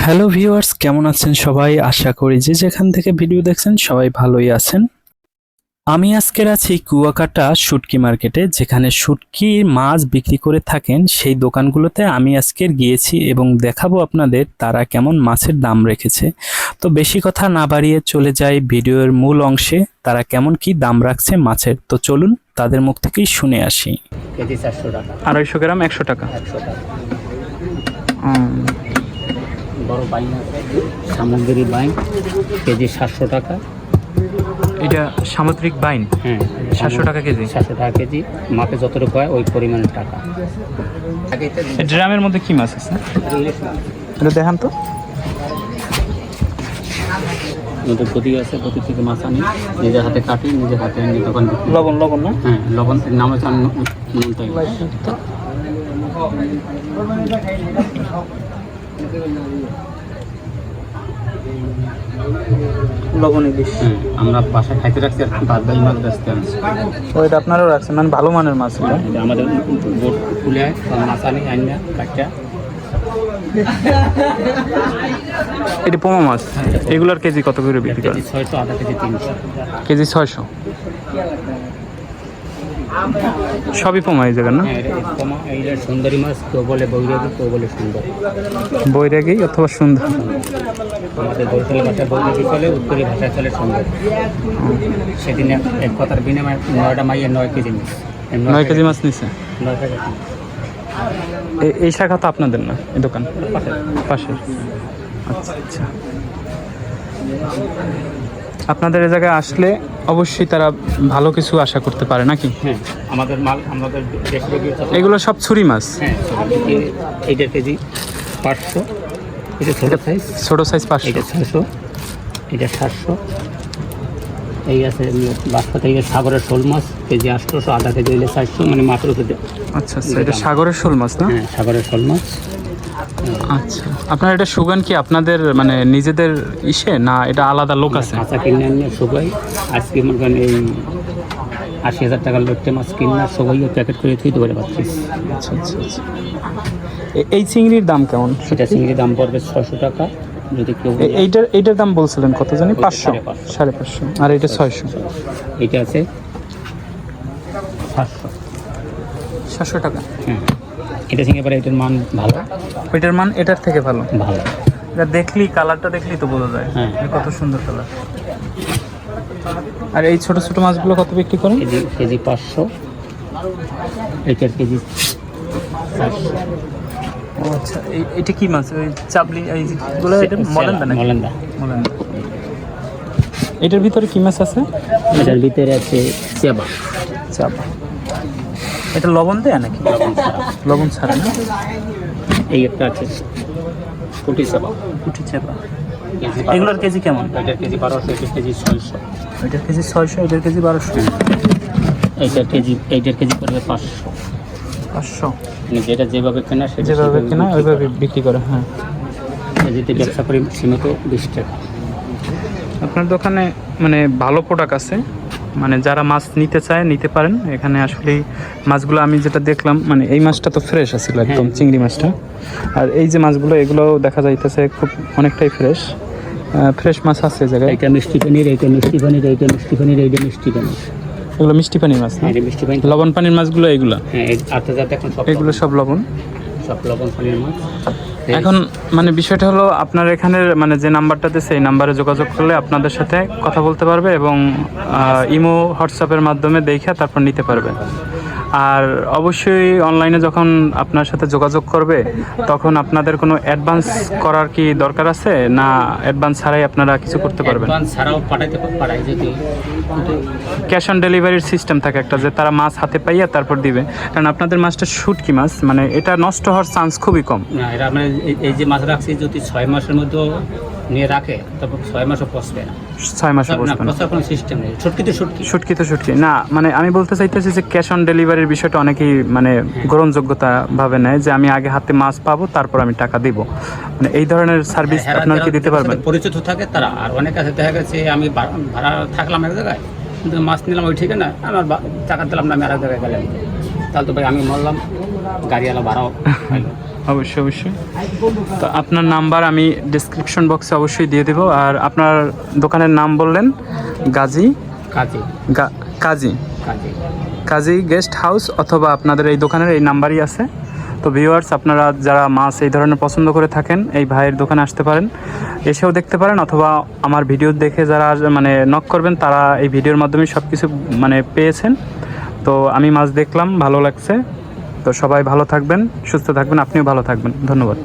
Hello viewers, কেমন আছেন সবাই? আশা করি যে যেখান থেকে ভিডিও দেখছেন সবাই ভালোই আছেন। আমি আজকের আছি কুয়াকাটা শুটকি মার্কেটে, যেখানে শুটকি মাছ বিক্রি করে থাকেন সেই দোকানগুলোতে আমি আজকের গিয়েছি এবং দেখাবো আপনাদের তারা কেমন মাছের দাম রেখেছে। তো বেশি কথা না বাড়িয়ে চলে যাই ভিডিওর মূল অংশে, তারা কেমন কি দাম রাখছে মাছের। তো চলুন তাদের মুখ থেকেই শুনে আসি। কেজি 400 টাকা, 250 গ্রাম 100 টাকা। 100 টাকা। বড় বাইন আছে, সামুদ্রিক বাইন, কেজি 700 টাকা। এটা সামুদ্রিক বাইন, হ্যাঁ, 700 টাকা কেজি। 700 টাকা কেজি, মাপে যতটুকু হয় ওই পরিমাণের টাকা। ড্রামের মধ্যে কি মাছ আছে এটা দেখান তো। ওদের গদি আছে, গদি থেকে মাছ আনি, নিজের হাতে কাটি, নিজের হাতে আনি দোকান বিক্রি। লবণ লবণ না? হ্যাঁ, লবণ নাম হচ্ছে নুনতাই। লবণ ইলিশ। হ্যাঁ, আমরা বাসায় খাইতে রাখছি আর বাদ বাকি মাছ বেচতে আনছি। ওইটা আপনারাও রাখছেন, মানে ভালো মানের মাছ এটা। এটা আমাদের বোট খুলে হয়, মাছ আনি আনিয়া কাটটা। এটি পোমা মাছ, এগুলার কেজি কত করে বিক্রি কেজি করেন? 600, আধা কেজি 300। কেজি 600। সবই পোমা এই জায়গার না? হ্যাঁ, এইটা সুন্দরী মাছ, কেউ বলে বৈরাগী, কেউ বলে সুন্দর। বৈরাগী অথবা সুন্দর। আমাদের বরিশালী ভাষায় বৈরাগী চলে, উত্তরী ভাষায় চলে সুন্দর। সেদিন এক কথার বিনিময়ে 9টা মাইয়ের 9 কেজি মাছ। 9 কেজি মাছ নিছে। 9 টাকা। এই শাখা তো আপনাদের না, এই দোকান পাশের? আচ্ছা আচ্ছা। আপনাদের এই জায়গায় আসলে অবশ্যই তারা ভালো কিছু আশা করতে পারে নাকি? হ্যাঁ, আমাদের মাল, আমাদের দেশে এগুলো সব ছুরি মাছ? হ্যাঁ, এইটার কেজি 500, এটা ছোটো সাইজ। ছোটো সাইজ 500। এটা 600, এটা 700। এই আছে বাচ্চাতে, এই সাগরের শোল মাছ, কেজি 800, আধা কেজি হইলে 400, মানে মাত্র। আচ্ছা আচ্ছা, এটা সাগরের শোল মাছ না? হ্যাঁ, সাগরের শোল মাছ। আচ্ছা, আপনার এটা শুগান কি আপনাদের মানে নিজেদের ইসে, না এটা আলাদা লোক আছে? কাঁচা কিনে আনিয়ে সবাই আজকে মনে করেন এই 80,000 টাকার লোকটে মাছ কিনে সবাই প্যাকেট করে থুই দেবে পাচ্ছি। আচ্ছা আচ্ছা আচ্ছা। এই চিংড়ির দাম কেমন? সেটা চিংড়ির দাম পড়বে 600 টাকা। যদি কেউ এইটার দাম বলছিলেন কত জানি? 500, 550। আর এটা 600। এইটা আছে 700। 700 টাকা। হ্যাঁ, এটা চিংড়ি পরে এটার মান ভালো। ওইটার মান এটার থেকে ভালো? ভালো। এটা দেখলি, কালারটা দেখলি তো বোঝা যায়। হ্যাঁ, কত সুন্দর কালার। আর এই ছোট ছোট মাছগুলো কত বিক্রি করেন? কেজি 500, এইটার কেজি 400। ও আচ্ছা, এটা কি মাছ? ওই চাবলি এইগুলো? এটা মলেন্দা নাকি? মলেন্দা। মলেন্দা। এটার ভিতরে কি মাছ আছে? এটার ভিতরে আছে চেবা। চাপা। এটা লবণ দেয়া নাকি? লবণ ছাড়া না? এই একটা আছে পুঁটি চেবা। পুঁটি চাপা। কেজি এগুলোর কেজি কেমন? এটার কেজি 1200, এটার কেজি 600। এটার কেজি 600, এটার কেজি 1200। এইটার কেজি পড়বে 500। 500? মানে যেটা যেভাবে কেনা সেটা যেভাবে কেনা ওইভাবে বিক্রি করে। হ্যাঁ, যদি ব্যবসা করি সীমিত 20 টাকা। আপনার দোকানে মানে ভালো প্রোডাক্ট আছে, মানে যারা মাছ নিতে চায় নিতে পারেন এখানে। আসলে মাছগুলো আমি যেটা দেখলাম, মানে এই মাছটা তো ফ্রেশ আছিল একদম, চিংড়ি মাছটা। আর এই যে মাছগুলো, এগুলো দেখা যাইতেছে খুব অনেকটাই ফ্রেশ ফ্রেশ মাছ আছে এই জায়গায়। এটা মিষ্টি পানির, এইটা মিষ্টি পানির, এইটা মিষ্টি পানির, এইটা মিষ্টি পানির। এগুলো মিষ্টি পানির মাছ না? এটা মিষ্টি পানি। লবণ পানির মাছগুলো এগুলো? হ্যাঁ, যাতে এখন সব এগুলো সব লবণ, সব লবণ পানির মাছ। এখন মানে বিষয়টা হলো আপনার এখানের মানে যে নাম্বারটা দিয়েছে এই নাম্বারে যোগাযোগ করলে আপনাদের সাথে কথা বলতে পারবে এবং ইমো হোয়াটসঅ্যাপের মাধ্যমে দেখে তারপর নিতে পারবে। আর অবশ্যই অনলাইনে যখন আপনার সাথে যোগাযোগ করবে তখন আপনাদের কোনো অ্যাডভান্স করার কি দরকার আছে, না অ্যাডভান্স ছাড়াই আপনারা কিছু করতে পারবেন? অ্যাডভান্স ছাড়াও পাঠাইতে পারাই যদি ক্যাশ অন ডেলিভারির সিস্টেম থাকে একটা, যে তারা মাছ হাতে পাইয়া তারপর দিবে। কারণ আপনাদের মাছটা শুটকি মাছ, মানে এটা নষ্ট হওয়ার চান্স খুবই কম। না, এটা মানে এই যে মাছ রাখছি যদি 6 মাসের মধ্যে নিয়ে রাখে তারপর 6 মাসও পচবে না। 6 মাসে বসবে না? পচার কোনো সিস্টেম নেই। শুটকি তো শুটকি। শুটকি তো শুটকি না, মানে আমি বলতে চাইতেছি যে ক্যাশ অন ডেলিভারির বিষয়টা অনেকেই মানে গ্রহণযোগ্যতা ভাবে নেয়, যে আমি আগে হাতে মাছ পাবো তারপর আমি টাকা দিব। মানে এই ধরনের সার্ভিস আপনারা কি দিতে পারবেন? পরিচিত থাকে তারা। আর অনেক কাছে দেখা গেছে আমি ভাড়া থাকলাম এক জায়গায়, কিন্তু মাছ নিলাম ওই ঠিকানা, আমার টাকা দিলাম না, আমি আর এক জায়গায় গেলাম, তাহলে তো ভাই আমি মরলাম, গাড়িওয়ালা ভাড়াও পাইল। অবশ্যই অবশ্যই। তো আপনার নাম্বার আমি ডিসক্রিপশন বক্সে অবশ্যই দিয়ে দেবো। আর আপনার দোকানের নাম বললেন গাজী কাজে কাজী কাজে কাজী গেস্ট হাউস, অথবা আপনাদের এই দোকানের এই নাম্বারই আছে। তো ভিউয়ার্স, আপনারা যারা মাছ এই ধরনের পছন্দ করে থাকেন এই ভাইয়ের দোকানে আসতে পারেন, এসেও দেখতে পারেন, অথবা আমার ভিডিও দেখে যারা মানে নক করবেন তারা এই ভিডিওর মাধ্যমে সব কিছু মানে পেয়েছেন। তো আমি মাছ দেখলাম, ভালো লাগছে। তো সবাই ভালো থাকবেন, সুস্থ থাকবেন, আপনিও ভালো থাকবেন। ধন্যবাদ।